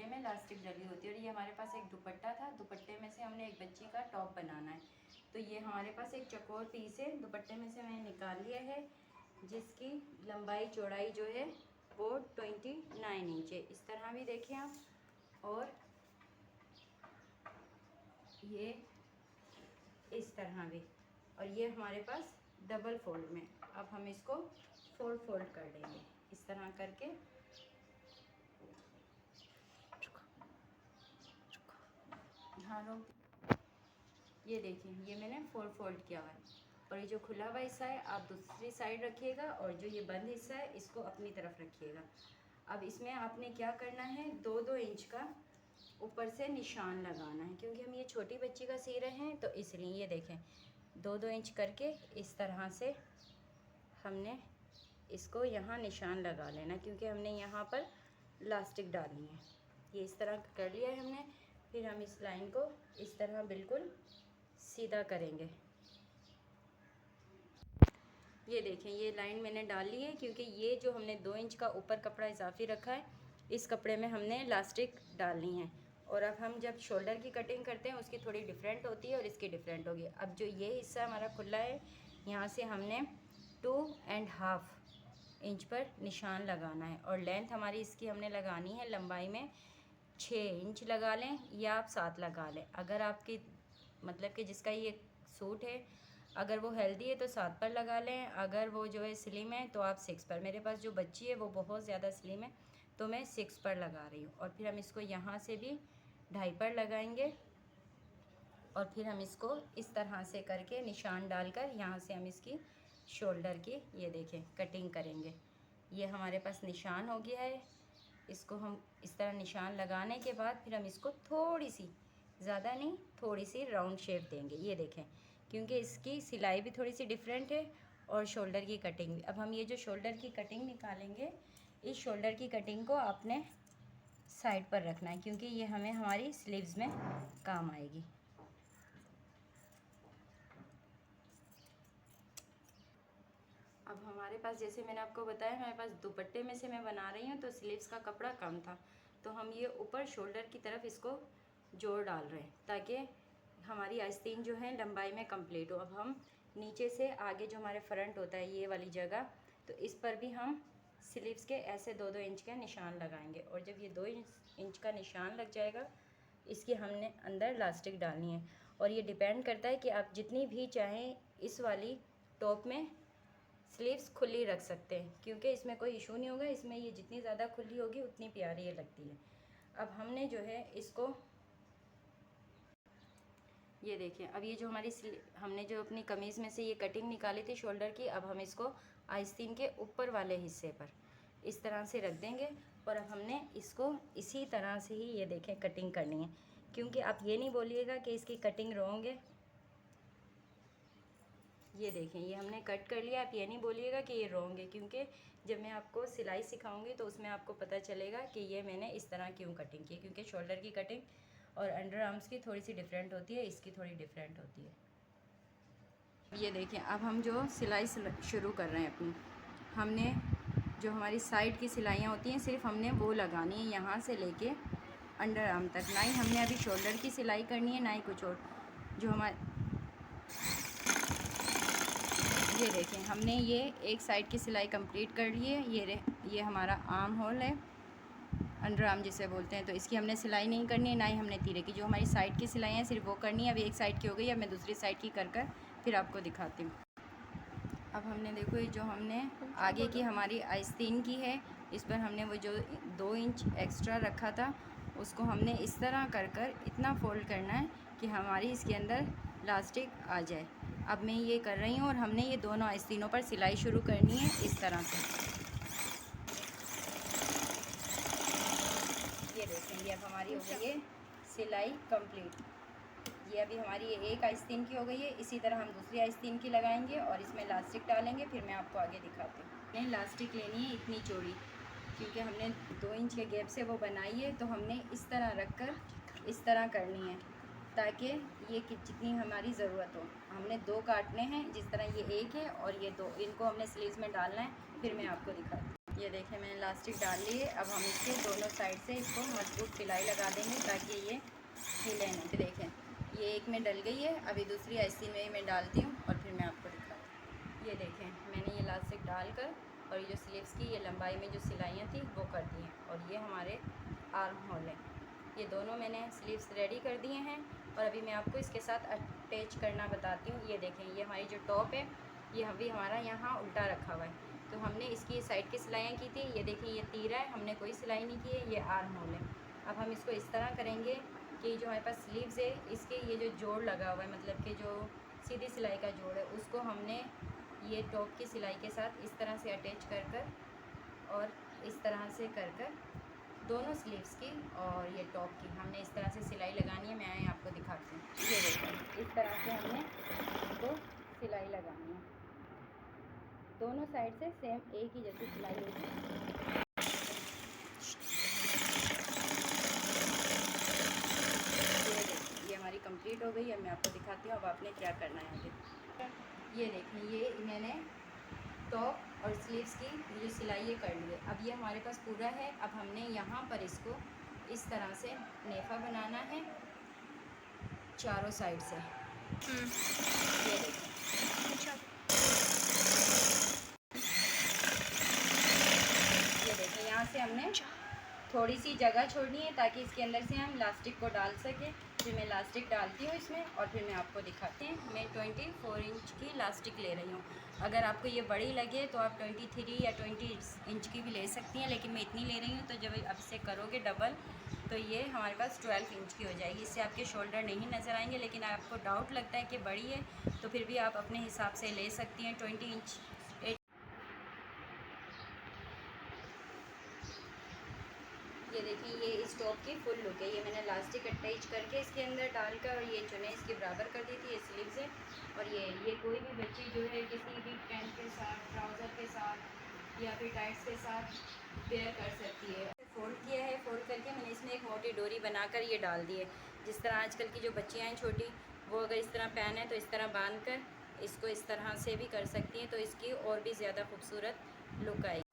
गले में इलास्टिक डली होती है। और ये हमारे पास एक दुपट्टा था, दुपट्टे में से हमने एक बच्ची का टॉप बनाना है। तो ये हमारे पास एक चौकोर पीस है, दुपट्टे में से मैंने निकाल लिया है, जिसकी लंबाई चौड़ाई जो है वो 29 इंच है। इस तरह भी देखें आप, और ये इस तरह भी, और ये हमारे पास डबल फोल्ड में। अब हम इसको फोल्ड कर देंगे इस तरह करके। हाँ रोक, ये देखिए ये मैंने फोल्ड किया हुआ है। और ये जो खुला हुआ हिस्सा है आप दूसरी साइड रखिएगा, और जो ये बंद हिस्सा है इसको अपनी तरफ रखिएगा। अब इसमें आपने क्या करना है, 2-2 इंच का ऊपर से निशान लगाना है, क्योंकि हम ये छोटी बच्ची का सी रहे हैं तो इसलिए। ये देखें 2-2 इंच करके इस तरह से हमने इसको यहाँ निशान लगा लेना, क्योंकि हमने यहाँ पर इलास्टिक डालनी है। ये इस तरह कर लिया है हमने। फिर हम इस लाइन को इस तरह बिल्कुल सीधा करेंगे। ये देखें ये लाइन मैंने डाल ली है, क्योंकि ये जो हमने 2 इंच का ऊपर कपड़ा इजाफी रखा है, इस कपड़े में हमने इलास्टिक डालनी है। और अब हम जब शोल्डर की कटिंग करते हैं उसकी थोड़ी डिफरेंट होती है और इसकी डिफरेंट होगी। अब जो ये हिस्सा हमारा खुला है, यहाँ से हमने 2.5 इंच पर निशान लगाना है, और लेंथ हमारी इसकी हमने लगानी है लंबाई में 6 इंच लगा लें या आप 7 लगा लें। अगर आपकी मतलब कि जिसका ये सूट है अगर वो हेल्दी है तो 7 पर लगा लें, अगर वो जो है स्लिम है तो आप 6 पर। मेरे पास जो बच्ची है वो बहुत ज़्यादा स्लिम है तो मैं 6 पर लगा रही हूँ। और फिर हम इसको यहाँ से भी 2.5 पर लगाएंगे, और फिर हम इसको इस तरह से करके निशान डालकर यहाँ से हम इसकी शोल्डर की ये देखें कटिंग करेंगे। ये हमारे पास निशान हो गया है। इसको हम इस तरह निशान लगाने के बाद फिर हम इसको थोड़ी सी, ज़्यादा नहीं, थोड़ी सी राउंड शेप देंगे। ये देखें, क्योंकि इसकी सिलाई भी थोड़ी सी डिफरेंट है और शोल्डर की कटिंग भी। अब हम ये जो शोल्डर की कटिंग निकालेंगे, इस शोल्डर की कटिंग को आपने साइड पर रखना है, क्योंकि ये हमें हमारी स्लीव्स में काम आएगी। अब हमारे पास, जैसे मैंने आपको बताया, हमारे पास दुपट्टे में से मैं बना रही हूँ तो स्लीव्स का कपड़ा कम था, तो हम ये ऊपर शोल्डर की तरफ इसको जोड़ डाल रहे हैं ताकि हमारी आस्तीन जो है लंबाई में कंप्लीट हो। अब हम नीचे से आगे जो हमारे फ्रंट होता है ये वाली जगह, तो इस पर भी हम स्लीव्स के ऐसे 2-2 इंच का निशान लगाएंगे। और जब ये 2 इंच का निशान लग जाएगा, इसकी हमने अंदर इलास्टिक डालनी है। और ये डिपेंड करता है कि आप जितनी भी चाहें इस वाली टॉप में स्लीव्स खुली रख सकते हैं, क्योंकि इसमें कोई इशू नहीं होगा। इसमें ये जितनी ज़्यादा खुली होगी उतनी प्यारी ये लगती है। अब हमने जो है इसको, ये देखें, अब ये जो हमारी हमने जो अपनी कमीज़ में से ये कटिंग निकाली थी शोल्डर की, अब हम इसको आस्तीन के ऊपर वाले हिस्से पर इस तरह से रख देंगे। और अब हमने इसको इसी तरह से ही ये देखें कटिंग करनी है, क्योंकि आप ये नहीं बोलिएगा कि इसकी कटिंग रॉन्ग है। ये देखें ये हमने कट कर लिया। आप ये नहीं बोलिएगा कि ये रॉन्ग है, क्योंकि जब मैं आपको सिलाई सिखाऊंगी तो उसमें आपको पता चलेगा कि ये मैंने इस तरह क्यों कटिंग की, क्योंकि शोल्डर की कटिंग और अंडर आर्म्स की थोड़ी सी डिफरेंट होती है, इसकी थोड़ी डिफरेंट होती है। ये देखें अब हम जो सिलाई शुरू कर रहे हैं अपनी, हमने जो हमारी साइड की सिलाइयाँ होती हैं सिर्फ हमने वो लगानी है यहाँ से लेके अंडर आर्म तक। ना ही हमने अभी शोल्डर की सिलाई करनी है, ना ही कुछ और। जो हमारे, ये देखें हमने ये एक साइड की सिलाई कंप्लीट कर ली है। ये हमारा आर्म होल है, अंडर आर्म जिसे बोलते हैं, तो इसकी हमने सिलाई नहीं करनी है, ना ही हमने तीरे की। जो हमारी साइड की सिलाई है सिर्फ वो करनी है। अब एक साइड की हो गई, अब मैं दूसरी साइड की कर फिर आपको दिखाती हूँ। अब हमने देखो ये जो हमने आगे की हमारी आस्तीन की है, इस पर हमने वो जो 2 इंच एक्स्ट्रा रखा था उसको हमने इस तरह कर इतना फोल्ड करना है कि हमारी इसके अंदर इलास्टिक आ जाए। अब मैं ये कर रही हूँ और हमने ये दोनों आस्तीनों पर सिलाई शुरू करनी है इस तरह से। ये देखें ये अब हमारी हो गई है सिलाई कंप्लीट। ये अभी हमारी ये एक आस्तीन की हो गई है। इसी तरह हम दूसरी आस्तीन की लगाएंगे और इसमें इलास्टिक डालेंगे, फिर मैं आपको आगे दिखाती हूँ। हमने इलास्टिक लेनी है इतनी चौड़ी, क्योंकि हमने 2 इंच के गैप से वो बनाई है, तो हमने इस तरह रखकर इस तरह करनी है ताकि ये जितनी हमारी ज़रूरत हो। हमने 2 काटने हैं, जिस तरह ये एक है और ये 2, इनको हमने स्लीव्स में डालना है, फिर मैं आपको दिखाती हूँ। ये देखें मैंने इलास्टिक डाल ली है। अब हम इसके दोनों साइड से इसको मजबूत सिलाई लगा देंगे ताकि ये हिले नहीं। देखें ये एक में डल गई है, अभी दूसरी ऐसी में मैं डालती हूँ और फिर मैं आपको दिखाती हूँ। ये देखें मैंने ये इलास्टिक डालकर और ये जो स्लीव्स की ये लंबाई में जो सिलाइयाँ थी वो कर दी हैं और ये हमारे आर्म होल है। ये दोनों मैंने स्लीव्स रेडी कर दिए हैं और अभी मैं आपको इसके साथ अटैच करना बताती हूँ। ये देखें ये हमारी जो टॉप है ये अभी हमारा यहाँ उल्टा रखा हुआ है, तो हमने इसकी साइड की सिलाइयाँ की थी। ये देखिए ये तीरा है, हमने कोई सिलाई नहीं की है, ये आर्म होल है। अब हम इसको इस तरह करेंगे कि जो हमारे पास स्लीव्स है इसके ये जो जोड़ लगा हुआ है, मतलब कि जो सीधी सिलाई का जोड़ है, उसको हमने ये टॉप की सिलाई के साथ इस तरह से अटैच कर कर और इस तरह से कर कर दोनों स्लीव्स की और ये टॉप की हमने इस तरह से सिलाई लगानी है। मैं आपको दिखाती हूँ। ये देखिए इस तरह से हमने इसको सिलाई लगानी है, दोनों साइड से सेम एक ही जैसी सिलाई होगी। ये हमारी कंप्लीट हो गई है। मैं आपको दिखाती हूँ अब आपने क्या करना है आगे। ये देखिए ये मैंने टॉप और स्लीव्स की ये सिलाई ये कर ली है। अब ये हमारे पास पूरा है। अब हमने यहाँ पर इसको इस तरह से नेफा बनाना है चारों साइड से। ये देखिए ये देखिए यहाँ से हमने थोड़ी सी जगह छोड़नी है ताकि इसके अंदर से हम इलास्टिक को डाल सकें। फिर मैं इलास्टिक डालती हूँ इसमें और फिर मैं आपको दिखाती हूँ। मैं 24 इंच की इलास्टिक ले रही हूँ। अगर आपको ये बड़ी लगे तो आप 23 या 20 इंच की भी ले सकती हैं, लेकिन मैं इतनी ले रही हूँ। तो जब अब से करोगे डबल तो ये हमारे पास 12 इंच की हो जाएगी। इससे आपके शोल्डर नहीं नज़र आएंगे, लेकिन आपको डाउट लगता है कि बड़ी है तो फिर भी आप अपने हिसाब से ले सकती हैं 20 इंच। ये देखिए ये इस टॉप की फुल लुक है। ये मैंने इलास्टिक अटैच करके इसके अंदर डालकर और ये चुने इसके बराबर कर दी थी ये स्लीव्स है। और ये कोई भी बच्ची जो है किसी भी पैंट के साथ, ट्राउज़र के साथ या फिर टाइट्स के साथ वेयर कर सकती है। फोल्ड किया है, फोल्ड करके मैंने इसमें एक मोटी डोरी बनाकर ये डाल दी है। जिस तरह आजकल की जो बच्चियाँ हैं छोटी, वो अगर इस तरह पहने है तो इस तरह बांध कर इसको इस तरह से भी कर सकती हैं, तो इसकी और भी ज़्यादा खूबसूरत लुक आएगी।